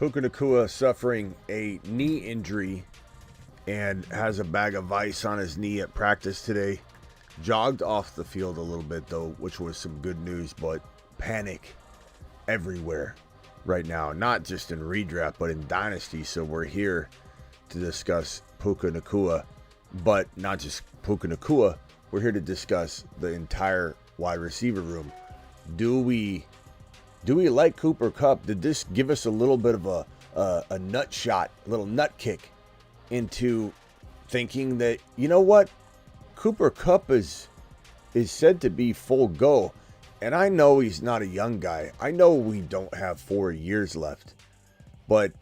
Puka Nacua suffering a knee injury and has a bag of ice on his knee at practice today. Jogged off the field a little bit though, which was some good news, but panic everywhere right now. Not just in redraft, but in Dynasty. So we're here to discuss Puka Nacua, but not just Puka Nacua. We're here to discuss the entire wide receiver room. Do we like Cooper Kupp? Did this give us a little bit of a nut shot, a little nut kick into thinking that, you know what, Cooper Kupp is said to be full go, and I know he's not a young guy. I know we don't have 4 years left, but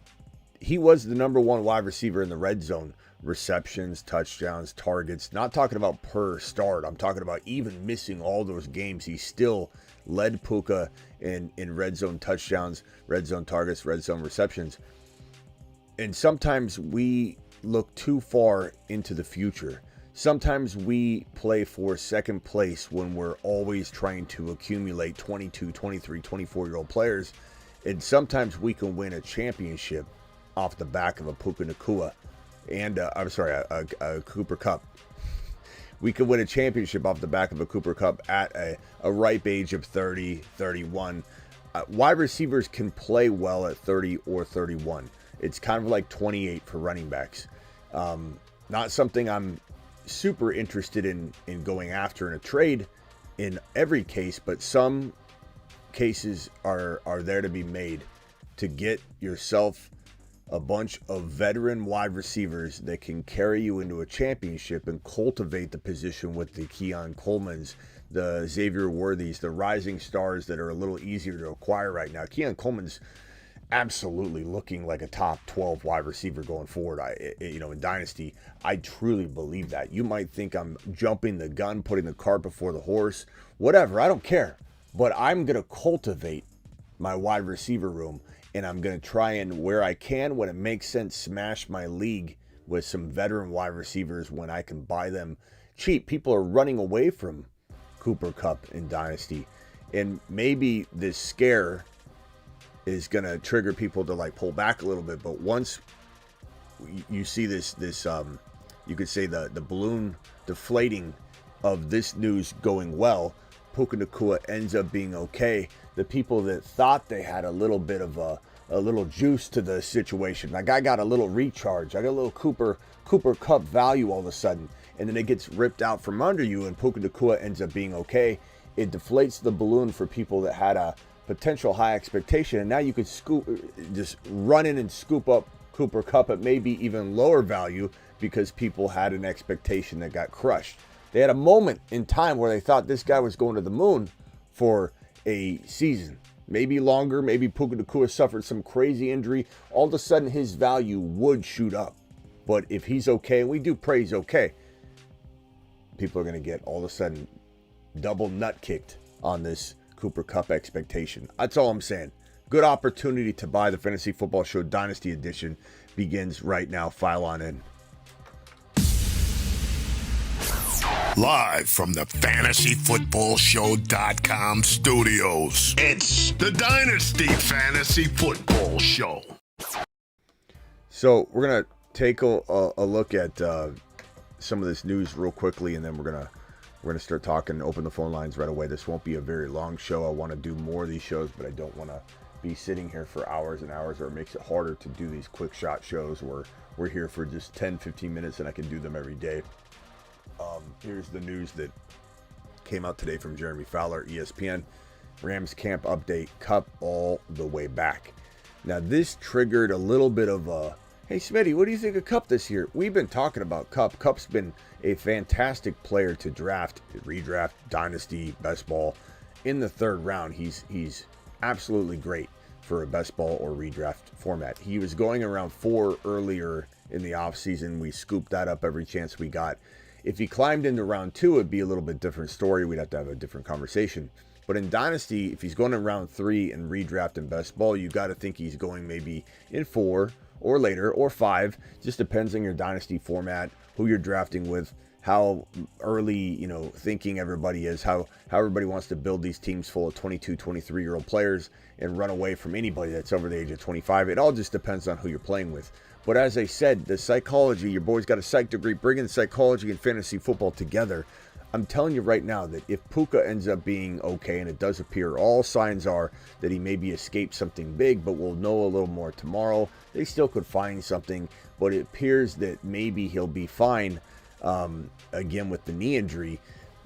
he was the number one wide receiver in the red zone. Receptions, touchdowns, targets. Not talking about per start. I'm talking about even missing all those games. He still led Puka in red zone touchdowns, red zone targets, red zone receptions. And sometimes we look too far into the future. Sometimes we play for second place when we're always trying to accumulate 22, 23, 24-year-old players. And sometimes we can win a championship off the back of a Puka Nacua. And a Cooper Kupp. We could win a championship off the back of a Cooper Kupp at a ripe age of 30, 31. Wide receivers can play well at 30 or 31. It's kind of like 28 for running backs. Not something I'm super interested in going after in a trade in every case, but some cases are there to be made to get yourself a bunch of veteran wide receivers that can carry you into a championship and cultivate the position with the Keon Colemans, the Xavier Worthies, the rising stars that are a little easier to acquire right now. Keon Coleman's absolutely looking like a top 12 wide receiver going forward. In Dynasty, I truly believe that. You might think I'm jumping the gun, putting the cart before the horse, whatever. I don't care. But I'm going to cultivate my wide receiver room. And I'm going to try and, where I can, when it makes sense, smash my league with some veteran wide receivers when I can buy them cheap. People are running away from Cooper Kupp in Dynasty. And maybe this scare is going to trigger people to like pull back a little bit. But once you see this you could say the balloon deflating of this news going well, Puka Nacua ends up being okay. The people that thought they had a little bit of a little juice to the situation, like I got a little recharge, I got a little Cooper Kupp value all of a sudden, and then it gets ripped out from under you, and Puka Nacua ends up being okay. It deflates the balloon for people that had a potential high expectation, and now you could just run in and scoop up Cooper Kupp at maybe even lower value because people had an expectation that got crushed. They had a moment in time where they thought this guy was going to the moon for a season, maybe longer. Maybe Puka Nacua suffered some crazy injury. All of a sudden, his value would shoot up. But if he's okay, and we do pray he's okay, people are going to get all of a sudden double nut kicked on this Cooper Kupp expectation. That's all I'm saying. Good opportunity to buy the Fantasy Football Show Dynasty Edition begins right now. File on in. Live from the FantasyFootballShow.com studios, it's the Dynasty Fantasy Football Show. So we're going to take a look at some of this news real quickly, and then we're gonna start talking, open the phone lines right away. This won't be a very long show. I want to do more of these shows, but I don't want to be sitting here for hours and hours, or it makes it harder to do these quick shot shows where we're here for just 10-15 minutes and I can do them every day. Here's the news that came out today from Jeremy Fowler, ESPN. Rams camp update, Kupp all the way back. Now, this triggered a little bit of a, hey, Smitty, what do you think of Kupp this year? We've been talking about Kupp. Kupp's been a fantastic player to draft, redraft, dynasty, best ball. In the third round, he's absolutely great for a best ball or redraft format. He was going around 4 earlier in the offseason. We scooped that up every chance we got. If he climbed into round 2, it'd be a little bit different story. We'd have to have a different conversation. But in Dynasty, if he's going in round 3 and redraft and best ball, you got to think he's going maybe in 4 or later or 5. Just depends on your Dynasty format, who you're drafting with, how early, thinking everybody is, how everybody wants to build these teams full of 22, 23-year-old players and run away from anybody that's over the age of 25. It all just depends on who you're playing with. But as I said, the psychology, your boy's got a psych degree, bringing psychology and fantasy football together. I'm telling you right now that if Puka ends up being okay, and it does appear, all signs are that he maybe escaped something big, but we'll know a little more tomorrow. They still could find something, but it appears that maybe he'll be fine. Again, with the knee injury,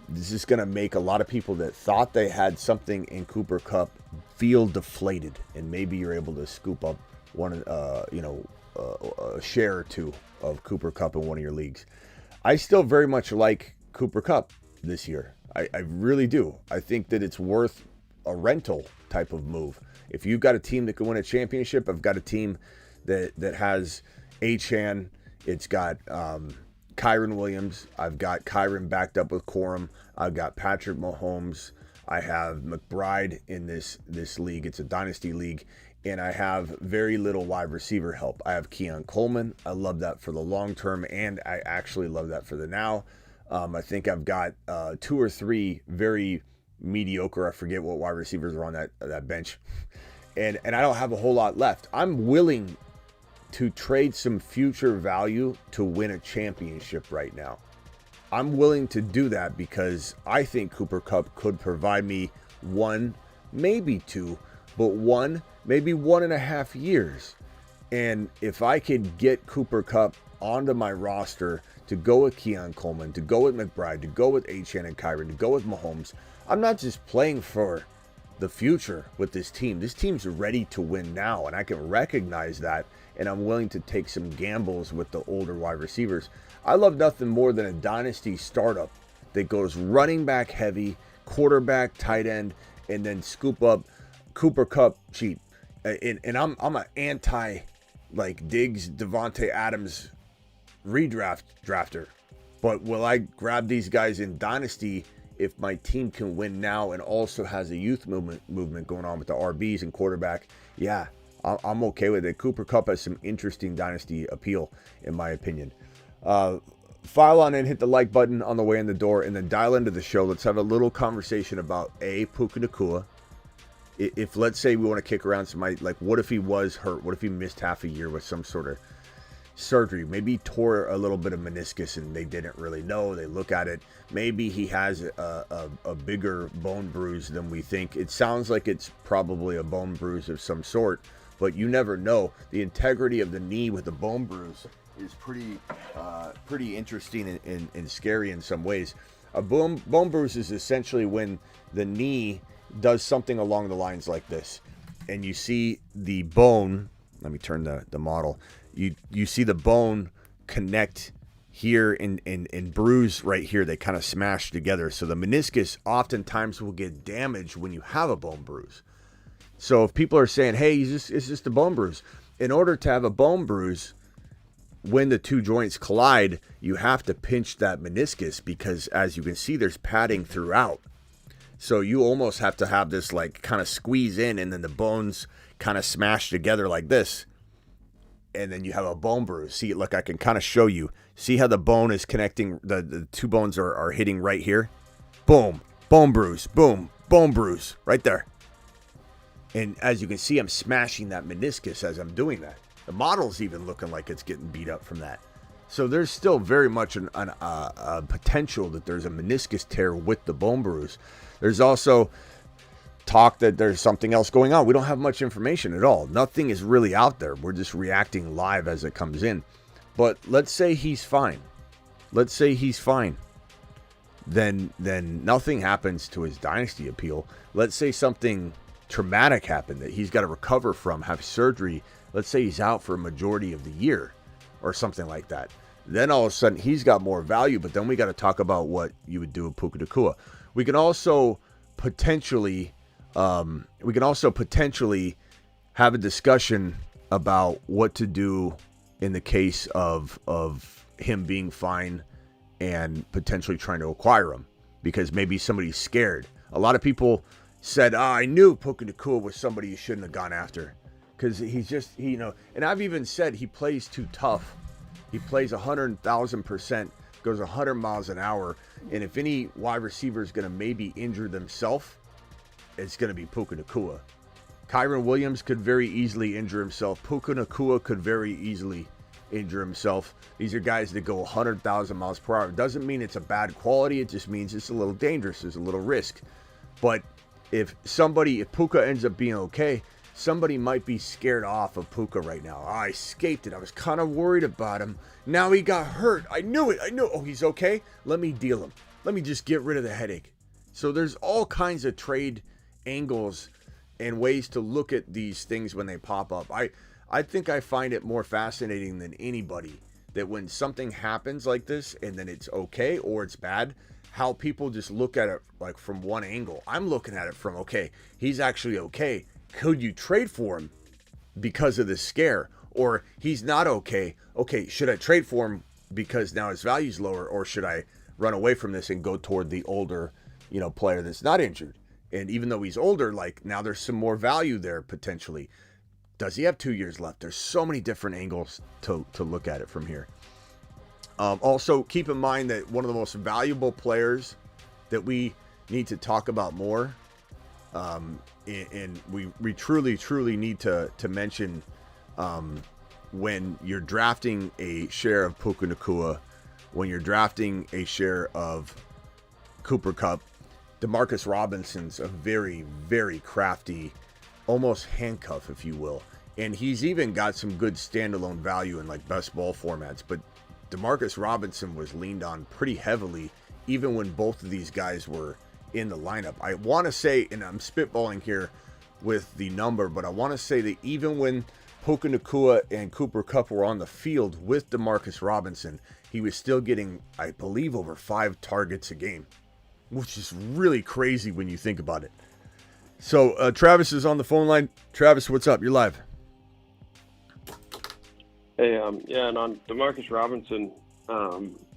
this is going to make a lot of people that thought they had something in Cooper Kupp feel deflated, and maybe you're able to scoop up a share or two of Cooper Kupp in one of your leagues. I still very much like Cooper Kupp this year. I really do. I think that it's worth a rental type of move. If you've got a team that can win a championship, I've got a team that has Achane. It's got Kyron Williams. I've got Kyron backed up with Corum. I've got Patrick Mahomes. I have McBride in this league. It's a dynasty league. And I have very little wide receiver help. I have Keon Coleman. I love that for the long term, and I actually love that for the now. I think I've got 2 or 3 very mediocre, I forget what wide receivers are on that bench. And I don't have a whole lot left. I'm willing to trade some future value to win a championship right now. I'm willing to do that because I think Cooper Kupp could provide me 1, maybe 2, but 1, maybe 1.5 years. And if I could get Cooper Kupp onto my roster to go with Keon Coleman, to go with McBride, to go with Achane and Kyron, to go with Mahomes, I'm not just playing for the future with this team. This team's ready to win now, and I can recognize that, and I'm willing to take some gambles with the older wide receivers. I love nothing more than a dynasty startup that goes running back heavy, quarterback, tight end, and then scoop up Cooper Kupp cheap. And I'm an anti like Diggs, Devontae Adams drafter. But will I grab these guys in dynasty if my team can win now and also has a youth movement going on with the RBs and quarterback? Yeah, I'm okay with it. Cooper Kupp has some interesting dynasty appeal, in my opinion. File on in, hit the like button on the way in the door, and then dial into the show. Let's have a little conversation about Puka Nacua. If let's say we want to kick around somebody, like what if he was hurt? What if he missed half a year with some sort of surgery? Maybe he tore a little bit of meniscus and they didn't really know. They look at it. Maybe he has a bigger bone bruise than we think. It sounds like it's probably a bone bruise of some sort, but you never know. The integrity of the knee with the bone bruise is pretty interesting and scary in some ways. A bone bruise is essentially when the knee does something along the lines like this, and you see the bone. Let me turn the model. You see the bone connect here and bruise right here. They kind of smash together. So the meniscus oftentimes will get damaged when you have a bone bruise. So if people are saying, hey, it's just a bone bruise. In order to have a bone bruise, when the two joints collide, you have to pinch that meniscus because, as you can see, there's padding throughout. So you almost have to have this like kind of squeeze in, and then the bones kind of smash together like this. And then you have a bone bruise. See, look, I can kind of show you. See how the bone is connecting, the two bones are hitting right here? Boom, bone bruise, boom, bone bruise, right there. And as you can see, I'm smashing that meniscus as I'm doing that. The model's even looking like it's getting beat up from that. So there's still very much a potential that there's a meniscus tear with the bone bruise. There's also talk that there's something else going on. We don't have much information at all. Nothing is really out there. We're just reacting live as it comes in. But let's say he's fine. Let's say he's fine. Then nothing happens to his dynasty appeal. Let's say something traumatic happened that he's got to recover from, have surgery. Let's say he's out for a majority of the year or something like that. Then all of a sudden he's got more value, but then we got to talk about what you would do with Puka Nacua. We can also potentially have a discussion about what to do in the case of him being fine and potentially trying to acquire him, because maybe somebody's scared. A lot of people said, I knew Puka Nacua was somebody you shouldn't have gone after because he's just, and I've even said he plays too tough. He plays 100,000% goes 100 miles an hour. And if any wide receiver is going to maybe injure themselves, it's going to be Puka Nacua. Kyron Williams could very easily injure himself. Puka Nacua could very easily injure himself. These are guys that go 100,000 miles per hour. It doesn't mean it's a bad quality. It just means it's a little dangerous. There's a little risk. But if Puka ends up being okay, somebody might be scared off of Puka right now. I escaped it. I was kind of worried about him. Now he got hurt. I knew it. Oh, he's okay. Let me deal him. Let me just get rid of the headache. So there's all kinds of trade angles and ways to look at these things when they pop up. I think I find it more fascinating than anybody that when something happens like this and then it's okay or it's bad, how people just look at it like from one angle. I'm looking at it from, okay, he's actually okay. Could you trade for him because of this scare? Or he's not okay. Okay, should I trade for him because now his value's lower? Or should I run away from this and go toward the older, player that's not injured? And even though he's older, like now there's some more value there potentially. Does he have 2 years left? There's so many different angles to look at it from here. Also, keep in mind that one of the most valuable players that we need to talk about more, and we truly need to mention when you're drafting a share of Puka Nacua, when you're drafting a share of Cooper Kupp, Demarcus Robinson's a very, very crafty, almost handcuff, if you will. And he's even got some good standalone value in like best ball formats. But Demarcus Robinson was leaned on pretty heavily, even when both of these guys were in the lineup. I want to say, and I'm spitballing here with the number, but I want to say that even when Puka Nacua and Cooper Kupp were on the field with Demarcus Robinson, he was still getting, I believe, over 5 targets a game, which is really crazy when you think about it. So Travis is on the phone line. Travis, what's up? You're live. Hey, and on Demarcus Robinson,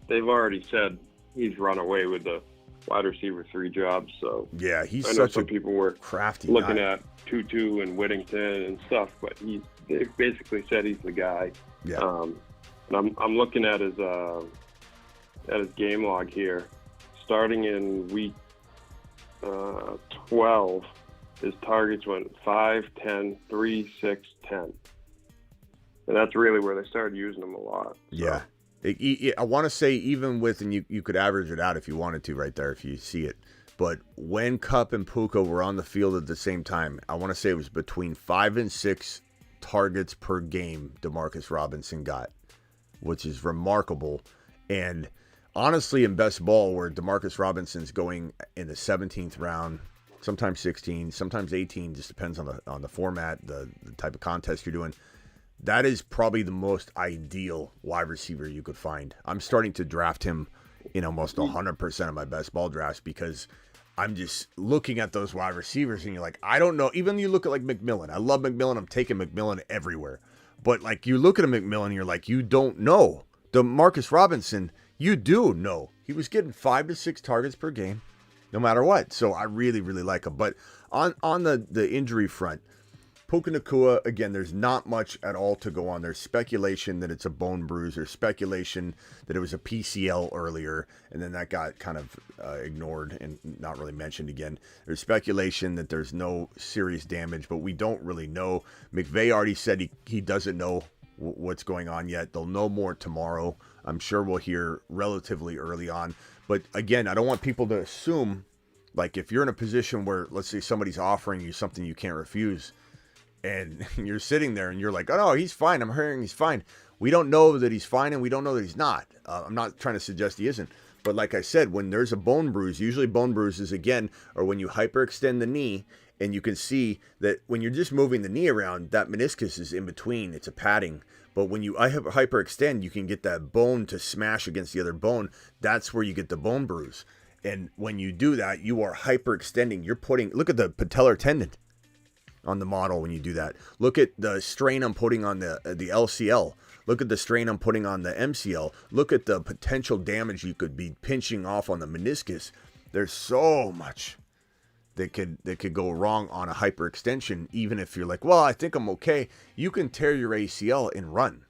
they've already said he's run away with the wide receiver 3 jobs. So yeah, he's I know such some a people were crafty looking guy. at Tutu and Whittington and stuff, but they basically said he's the guy. Yeah. And I'm looking at his game log here, starting in week 12. His targets went 5, 10, 3, 6, 10. And that's really where they started using him a lot. So. Yeah. I want to say even with, and you could average it out if you wanted to right there if you see it. But when Kupp and Puka were on the field at the same time, I want to say it was between 5 and 6 targets per game Demarcus Robinson got, which is remarkable. And honestly, in best ball, where Demarcus Robinson's going in the 17th round, sometimes 16, sometimes 18, just depends on the format, the type of contest you're doing. That is probably the most ideal wide receiver you could find. I'm starting to draft him in almost 100% of my best ball drafts because I'm just looking at those wide receivers and you're like, I don't know. Even you look at like McMillan. I love McMillan. I'm taking McMillan everywhere. But like you look at a McMillan and you're like, you don't know. Demarcus Robinson, you do know. He was getting 5 to 6 targets per game no matter what. So I really, really like him. But on the injury front, Puka Nacua, again, there's not much at all to go on. There's speculation that it's a bone bruise. There's speculation that it was a PCL earlier, and then that got kind of ignored and not really mentioned again. There's speculation that there's no serious damage, but we don't really know. McVay already said he doesn't know what's going on yet. They'll know more tomorrow. I'm sure we'll hear relatively early on. But again, I don't want people to assume, like if you're in a position where, let's say somebody's offering you something you can't refuse, and you're sitting there and you're like, oh, no, he's fine. I'm hearing he's fine. We don't know that he's fine, and we don't know that he's not. I'm not trying to suggest he isn't. But like I said, when there's a bone bruise, usually bone bruises, again, are when you hyperextend the knee, and you can see that when you're just moving the knee around, that meniscus is in between. It's a padding. But when you hyperextend, you can get that bone to smash against the other bone. That's where you get the bone bruise. And when you do that, you are hyperextending. Look at the patellar tendon on the model when you do that. Look at the strain I'm putting on the LCL. Look at the strain I'm putting on the MCL. Look at the potential damage you could be pinching off on the meniscus. There's so much that could go wrong on a hyperextension, even if you're like, well, I think I'm okay. You can tear your ACL and run.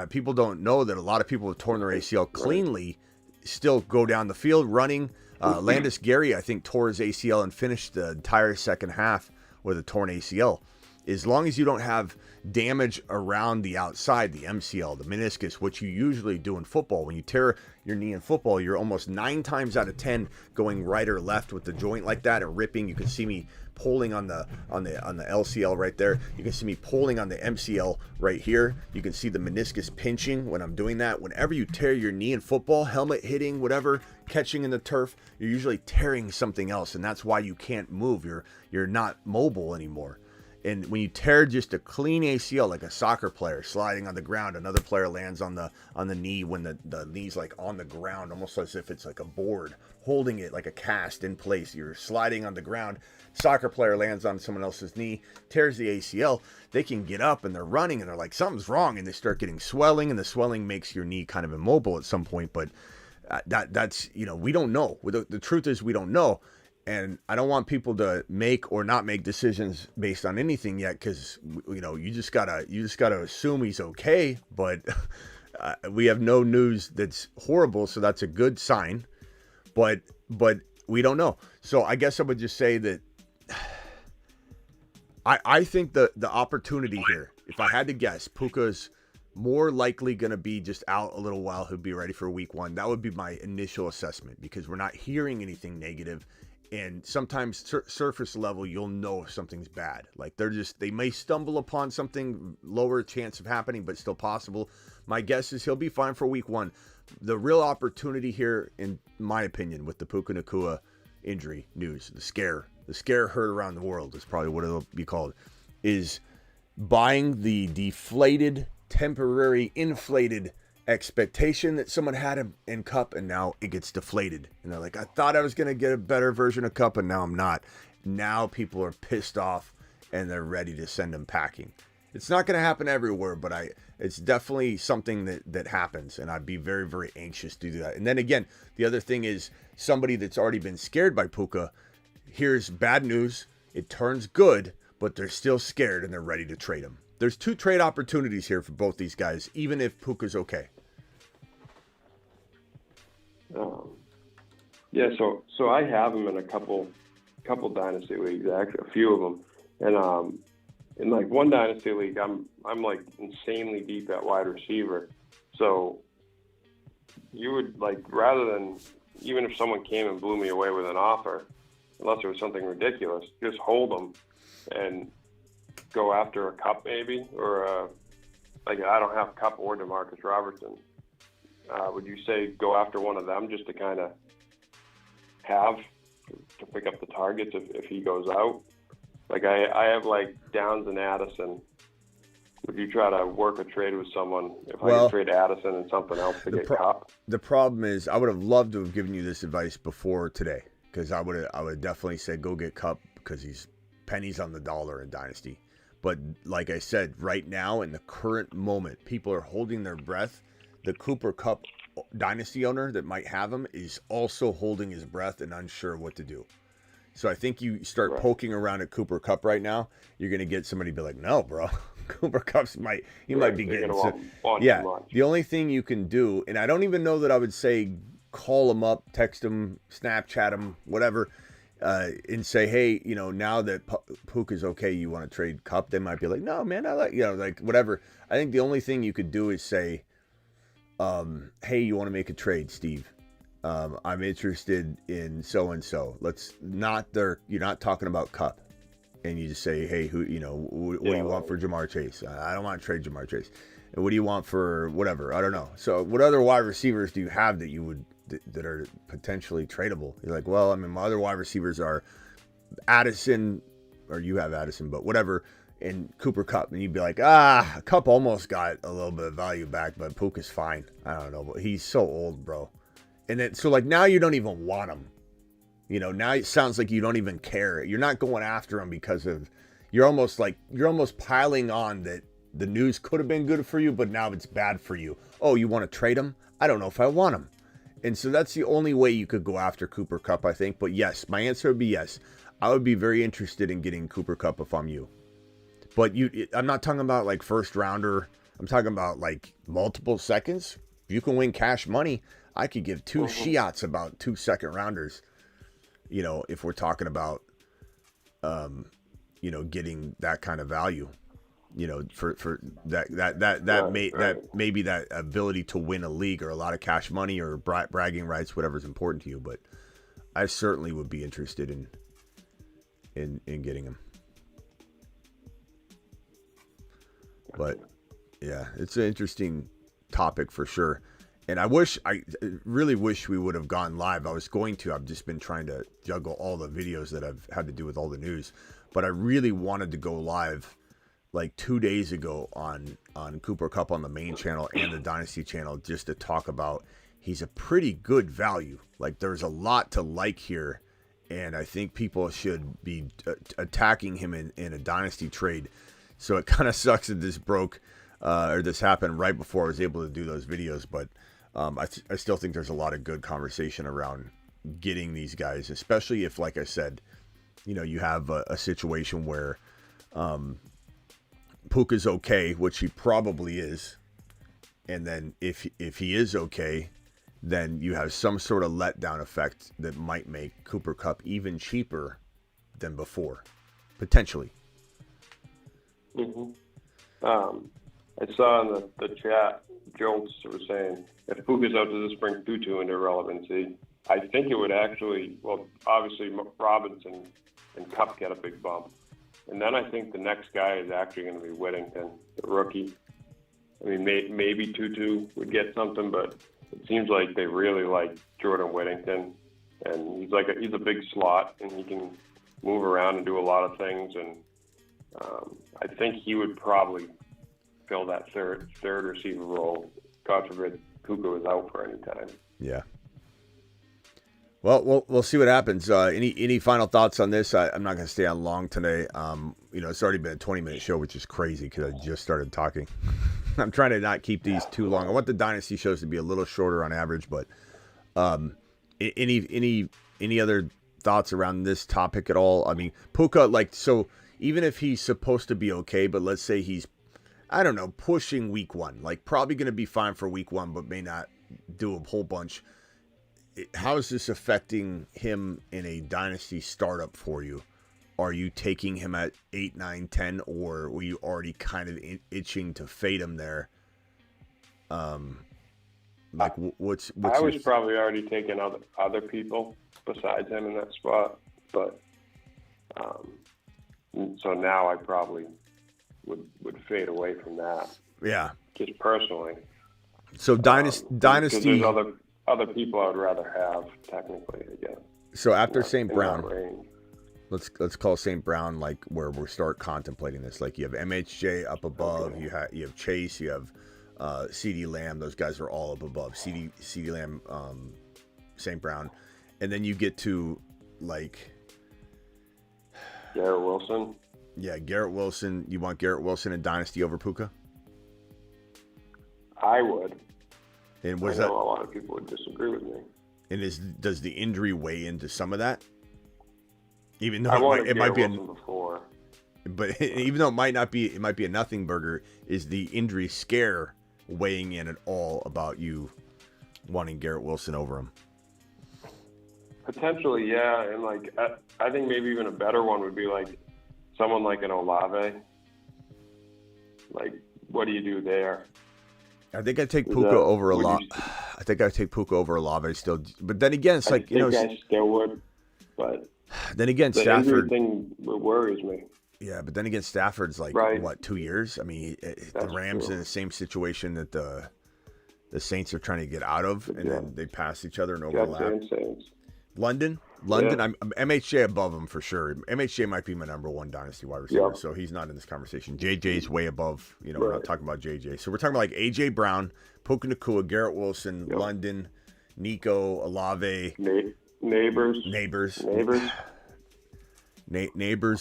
People don't know that a lot of people have torn their ACL cleanly still go down the field running. Landis Gary, I think, tore his ACL and finished the entire second half with a torn ACL. As long as you don't have damage around the outside, the MCL, the meniscus, which you usually do in football. When you tear your knee in football, you're almost 9 times out of 10 going right or left with the joint like that and ripping. You can see me pulling on the LCL right there. You can see me pulling on the MCL right here. You can see the meniscus pinching when I'm doing that. Whenever you tear your knee in football, helmet hitting, whatever, catching in the turf, you're usually tearing something else, and that's why you can't move. You're not mobile anymore. And when you tear just a clean ACL, like a soccer player sliding on the ground, another player lands on the knee when the knee's like on the ground, almost as if it's like a board, holding it like a cast in place. You're sliding on the ground. Soccer player lands on someone else's knee, tears the ACL. They can get up and they're running and they're like, something's wrong. And they start getting swelling, and the swelling makes your knee kind of immobile at some point. But that's, we don't know. The truth is we don't know. And I don't want people to make or not make decisions based on anything yet, because you just gotta assume he's okay. But we have no news that's horrible, so that's a good sign. But we don't know. So I guess I would just say that I think the opportunity here, if I had to guess, Puka's more likely going to be just out a little while. He'll be ready for week 1. That would be my initial assessment, because we're not hearing anything negative. And sometimes surface level, you'll know if something's bad. Like they may stumble upon something, lower chance of happening, but still possible. My guess is he'll be fine for week 1. The real opportunity here, in my opinion, with the Puka Nacua injury news, the scare heard around the world is probably what it'll be called, is buying the deflated, temporary, inflated expectation that someone had him in Kupp, and now it gets deflated. And they're like, I thought I was going to get a better version of Kupp, and now I'm not. Now people are pissed off, and they're ready to send him packing. It's not going to happen everywhere, but it's definitely something that happens, and I'd be very, very anxious to do that. And then again, the other thing is, somebody that's already been scared by Puka hears bad news, it turns good, but they're still scared, and they're ready to trade him. There's 2 trade opportunities here for both these guys, even if Puka's okay. Yeah, so I have him in a couple dynasty leagues, actually a few of them, and in like one dynasty league, I'm like insanely deep at wide receiver. So you would, like, rather than, even if someone came and blew me away with an offer, unless it was something ridiculous, just hold them and go after a Kupp maybe, or like I don't have Kupp or Demarcus Robertson. Would you say go after one of them just to kind of have to pick up the targets if he goes out? Like I have like Downs and Addison. Would you try to work a trade with someone if I could trade Addison and something else to get Kupp? The problem is, I would have loved to have given you this advice before today, because I would definitely say go get Kupp, because he's pennies on the dollar in Dynasty. But like I said, right now in the current moment, people are holding their breath. The Cooper Kupp Dynasty owner that might have him is also holding his breath and unsure what to do. So I think you start poking around at Cooper Kupp right now, you're going to get somebody be like, no, bro, Cooper Kupp's might be getting. Yeah, the only thing you can do, and I don't even know that I would say call him up, text him, Snapchat him, whatever, and say, hey, now that Puka's okay, you want to trade Kupp? They might be like, no, man, I like, like whatever. I think the only thing you could do is say, hey, you want to make a trade, Steve? I'm interested in so-and-so. You're not talking about Kupp. And you just say, hey, what do you want for Jamar Chase? I don't want to trade Jamar Chase. And what do you want for whatever? I don't know. So what other wide receivers do you have that you would, that are potentially tradable? You're like, well, I mean, my other wide receivers are Addison, or you have Addison, but whatever, and Cooper Kupp. And you'd be like, Kupp almost got a little bit of value back, but Puka's fine. I don't know, but he's so old, bro. And then, so like now you don't even want him. Now it sounds like you don't even care. You're not going after him because of, you're almost piling on that the news could have been good for you, but now it's bad for you. Oh, you want to trade him? I don't know if I want him. And so that's the only way you could go after Cooper Kupp, I think. But yes, my answer would be yes. I would be very interested in getting Cooper Kupp if I'm you. But I'm not talking about like first rounder. I'm talking about like multiple seconds. If you can win cash money, I could give 2 shiats about 2 second rounders. You know, if we're talking about, you know, getting that kind of value, you know, for that maybe that ability to win a league or a lot of cash money or bragging rights, whatever's important to you. But I certainly would be interested in getting him. But yeah, it's an interesting topic for sure. And I really wish we would have gone live. I was going to. I've just been trying to juggle all the videos that I've had to do with all the news. But I really wanted to go live like 2 days ago on Cooper Kupp on the main channel and the Dynasty channel, just to talk about he's a pretty good value. Like, there's a lot to like here. And I think people should be attacking him in a Dynasty trade. So it kind of sucks that this broke or this happened right before I was able to do those videos. But I still think there's a lot of good conversation around getting these guys, especially if, like I said, you know, you have a situation where Puka's okay, which he probably is. And then if he is okay, then you have some sort of letdown effect that might make Cooper Kupp even cheaper than before, potentially. Mm-hmm. I saw in the chat, Jones was saying, if Puka's out, does this bring Tutu into relevancy? I think it would actually, well, obviously Robinson and Kupp get a big bump. And then I think the next guy is actually going to be Whittington, the rookie. I mean, maybe Tutu would get something, but it seems like they really like Jordan Whittington. And he's a big slot, and he can move around and do a lot of things. And I think he would probably fill that third receiver role. God forbid Puka was out for any time. Yeah. Well, we'll see what happens. Any final thoughts on this? I'm not going to stay on long today. You know, it's already been a 20-minute show, which is crazy because I just started talking. I'm trying to not keep these too long. I want the Dynasty shows to be a little shorter on average, but any other thoughts around this topic at all? I mean, Puka, like, so even if he's supposed to be okay, but let's say he's, I don't know, pushing week 1, like probably going to be fine for week 1, but may not do a whole bunch. How is this affecting him in a Dynasty startup for you? Are you taking him at 8, 9, 10, or were you already kind of itching to fade him there? Like, what's I was probably already taking other people besides him in that spot, but so now I probably would fade away from that. Yeah, just personally. So Dynasty. There's other people I would rather have technically, I guess. So after St. Brown, let's call St. Brown like where we start contemplating this. Like, you have MHJ up above, okay. You have Chase, you have CeeDee Lamb. Those guys are all up above. CeeDee Lamb, St. Brown, and then you get to like Garrett Wilson. Yeah, Garrett Wilson. You want Garrett Wilson in Dynasty over Puka? I would. And I know a lot of people would disagree with me. And does the injury weigh into some of that? Even though it might be before. But even though it might be a nothing burger, is the injury scare weighing in at all about you wanting Garrett Wilson over him? Potentially, yeah. And like I think maybe even a better one would be like someone like an Olave. Like, what do you do there? I think I'd take Puka over Olave. I think I'd take Puka over Olave still. But then again, it's like, I still would. But then again, the Stafford thing worries me. Yeah, but then again, Stafford's like, what, 2 years? I mean, the Rams in the same situation that the Saints are trying to get out of, and then they pass each other and overlap. London, yeah. I'm MHJ above him for sure. MHJ might be my number 1 Dynasty wide receiver, so he's not in this conversation. JJ's way above. We're not talking about JJ. So we're talking about like AJ Brown, Puka Nacua, Garrett Wilson, London, Nico, Olave, Neighbors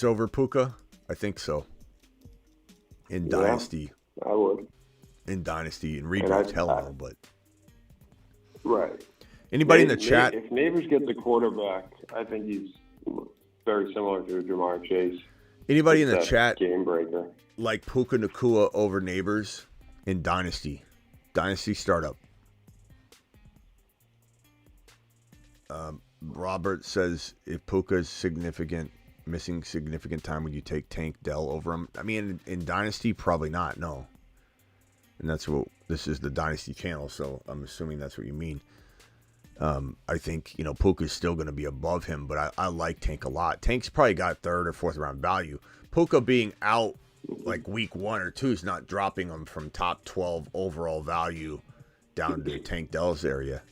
over Puka. I think so. In Dynasty, I would. In Dynasty, and redraft, hell no, but right. Anybody in the chat? If Neighbors gets a quarterback, I think he's very similar to Jamar Chase. Anybody in the chat? Game breaker. Like Puka Nacua over Neighbors, in Dynasty. Dynasty startup. Robert says, if Puka's missing significant time, would you take Tank Dell over him? I mean, in Dynasty, probably not, no. And this is the Dynasty channel, so I'm assuming that's what you mean. I think, Puka's still going to be above him, but I like Tank a lot. Tank's probably got 3rd or 4th round value. Puka being out like week 1 or 2 is not dropping him from top 12 overall value down to Tank Dell's area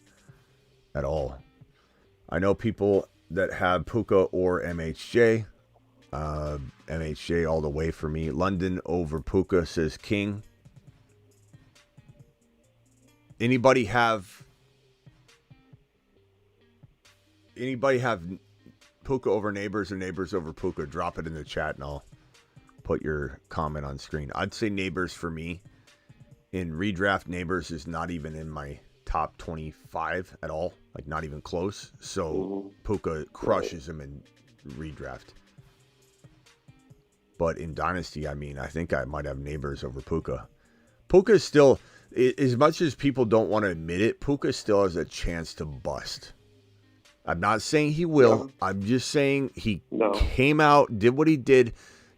at all. I know people that have Puka or MHJ. MHJ all the way for me. London over Puka, says King. Anybody have Puka over Neighbors or Neighbors over Puka? Drop it in the chat and I'll put your comment on screen. I'd say Neighbors for me. In redraft, Neighbors is not even in my top 25 at all. Like, not even close. So Puka crushes him in redraft. But in Dynasty, I mean, I think I might have Neighbors over Puka. Puka is still, as much as people don't want to admit it, Puka still has a chance to bust. I'm not saying he will. No. I'm just saying he came out, did what he did.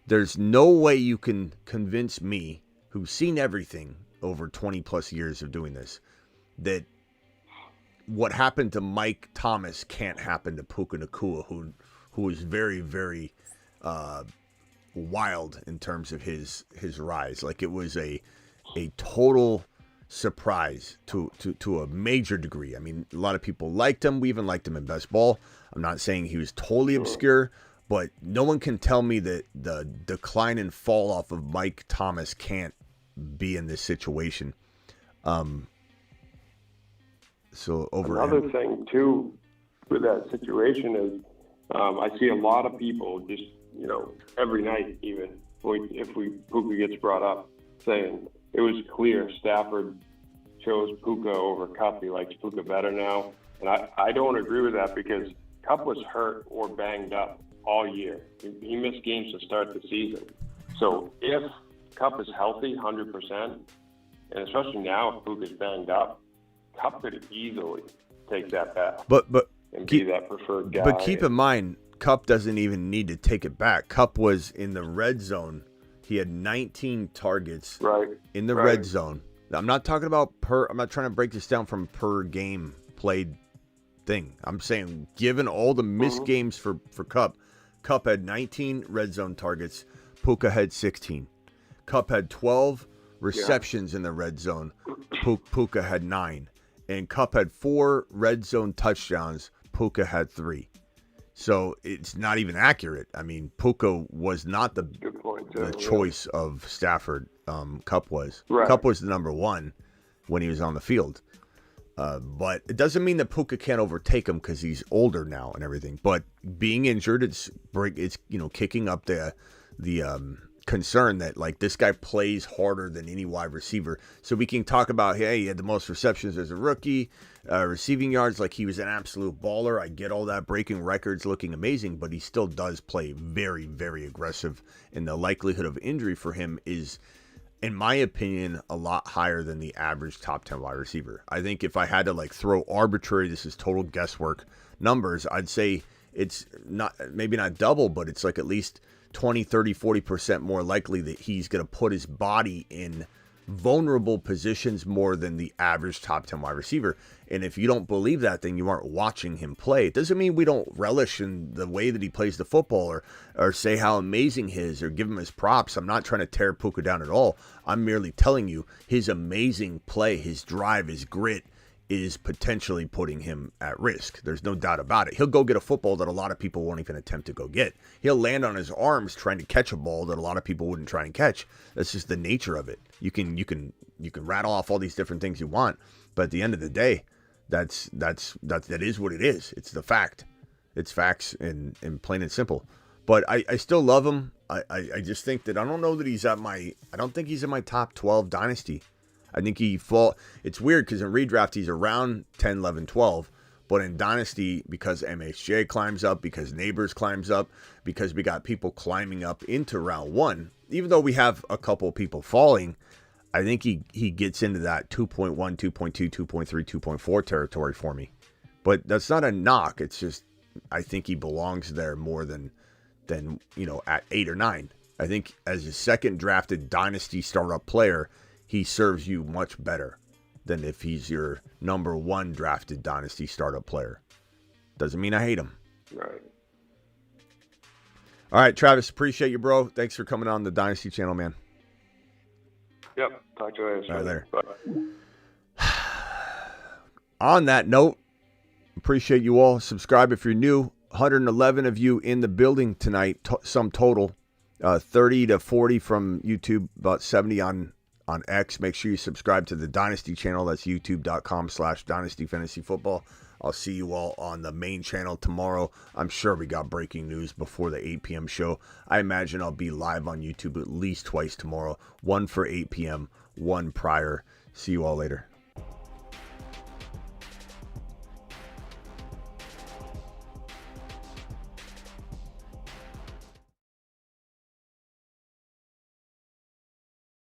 There's no way you can convince me, who's seen everything over 20 plus years of doing this, that what happened to Mike Thomas can't happen to Puka Nacua, who is very, very wild in terms of his rise. Like, it was a total surprise to a major degree. I mean, a lot of people liked him. We even liked him in best ball. I'm not saying he was totally obscure, but no one can tell me that the decline and fall off of Mike Thomas can't be in this situation. So another thing too with that situation is I see a lot of people just every night, even if Puka gets brought up, saying it was clear Stafford chose Puka over Kupp. He likes Puka better now, and I don't agree with that because Kupp was hurt or banged up all year. He missed games to start the season. So if Kupp is healthy 100%, and especially now if Puka's banged up, Kupp could easily take that back. But be that preferred guy. But keep in mind, Kupp doesn't even need to take it back. Kupp was in the red zone. He had 19 targets in the red zone. I'm not talking about I'm not trying to break this down from per game played thing. I'm saying given all the missed games for Kupp, Kupp had 19 red zone targets. Puka had 16. Kupp had 12 receptions in the red zone. Puka had 9. And Kupp had 4 red zone touchdowns. Puka had 3. So it's not even accurate. I mean, Puka was not the choice of Stafford. Kupp was. Kupp was the number 1 when he was on the field. But it doesn't mean that Puka can't overtake him because he's older now and everything. But being injured, it's kicking up the concern that like this guy plays harder than any wide receiver. So we can talk about, hey, he had the most receptions as a rookie, receiving yards, like he was an absolute baller. I get all that, breaking records, looking amazing, but he still does play very, very aggressive. And the likelihood of injury for him is, in my opinion, a lot higher than the average top 10 wide receiver. I think if I had to like throw arbitrary, this is total guesswork numbers, I'd say it's not, maybe not double, but it's like at least 20, 30, 40% more likely that he's going to put his body in vulnerable positions more than the average top 10 wide receiver. And if you don't believe that, then you aren't watching him play. It doesn't mean we don't relish in the way that he plays the football or say how amazing he is or give him his props. I'm not trying to tear Puka down at all. I'm merely telling you his amazing play, his drive, his grit is potentially putting him at risk. There's no doubt about it. He'll go get a football that a lot of people won't even attempt to go get. He'll land on his arms trying to catch a ball that a lot of people wouldn't try and catch. That's just the nature of it. You can rattle off all these different things you want, but at the end of the day, that is what it is. It's the fact. It's facts and plain and simple. But I still love him. I just think that I don't know that I don't think he's in my top 12 dynasty. I think it's weird because in redraft he's around 10, 11, 12. But in Dynasty, because MHJ climbs up, because Neighbors climbs up, because we got people climbing up into round 1, even though we have a couple people falling, I think he gets into that 2.1, 2.2, 2.3, 2.4 territory for me. But that's not a knock. It's just I think he belongs there more than at 8 or 9. I think as a second drafted dynasty startup player, he serves you much better than if he's your number 1 drafted dynasty startup player. Doesn't mean I hate him. Right. All right, Travis, appreciate you, bro. Thanks for coming on the Dynasty channel, man. Yep. Talk to you later. All right, later. Bye. On that note, appreciate you all. Subscribe if you're new. 111 of you in the building tonight, sum total. 30 to 40 from YouTube, about 70 on X. Make sure you subscribe to the Dynasty channel. That's youtube.com/Dynasty Fantasy Football. I'll see you all on the main channel tomorrow. I'm sure we got breaking news before the 8 p.m. show. I imagine I'll be live on YouTube at least twice tomorrow. One for 8 p.m., one prior. See you all later.